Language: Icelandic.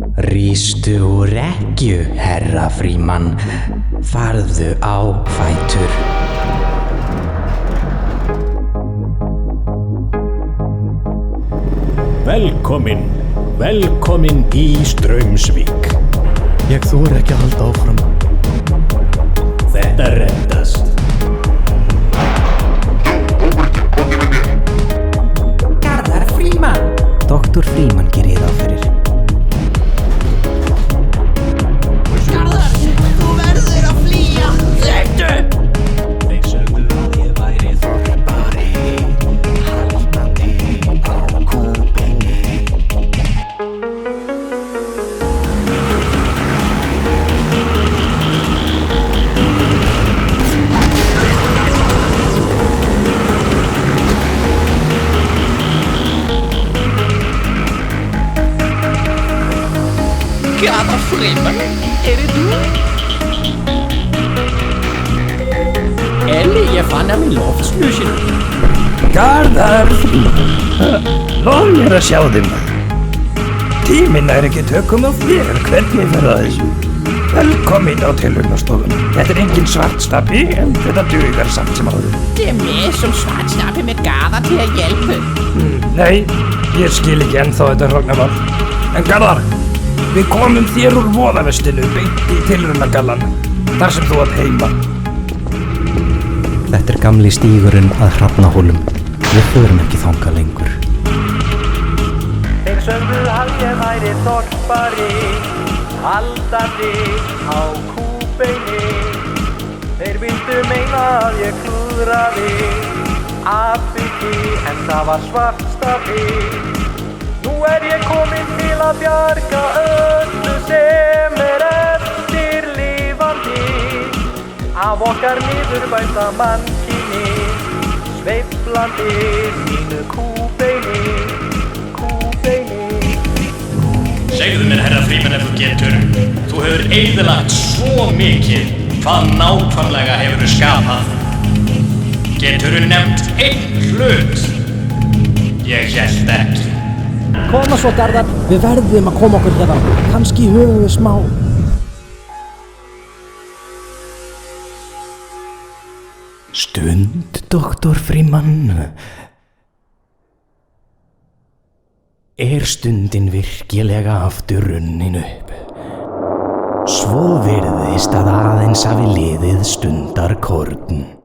Rístu úr rekkju, herra Frímann, farðu á fætur. Velkomin í Straumsvík. Ég þori ekki að halda áfram. Þetta reddast. Garðar Frímann. Doktor Frímann gerir það fyrir. Garðar, þú verður að flýja. Hleyptu! Þeir sögðu að ég væri þorpari, haldandi á kúbeini. Garðar Frímann, þú? Ellie, ég fann hann í loftslusinu. Garðar Frímann, lof að sjá þig maður. Tíminn ekki tökum á þér, hvernig fer það þessu? Velkomin á tilraunastofuna. Þetta engin svartstapi, en þetta dugar samt sem áður. Det mig som svartstappe med Garðar til at hjælpe. Nei, ég skil ekki ennþá þetta hrognamál. En Garðar, við komum þér úr voðavestinu beint í tilraunagallan, þar sem þú átt heima. Þetta gamli stígurinn að Hrafnahólum. Við förum ekki þangað lengur. Þeir sögðu að ég væri þorpari, haldandi á kúbeini. Þeir vildu meina að ég klúðraði atvikki, en það var svartstapi. Nú ég kominn til að bjarga öllu sem eftir lifandi af okkar niðurbælda mannkyni, sveiflandi sínu kúbeini. Segðu mér, herra Frímann, ef þú getur. Þú hefur eyðilagt svo mikið. Hvað nákvæmlega hefur þú skapað? Geturðu nefnt einn hlut? Ég hélt ekki. Koma svo, Garðar, við verðum að koma okkur hérna. Kannski höfum við smá. Stund, doktor Frímann. Stundin virkilega aftur runnin upp? Svo virðist að aðeins hafi liðið stundarkorn.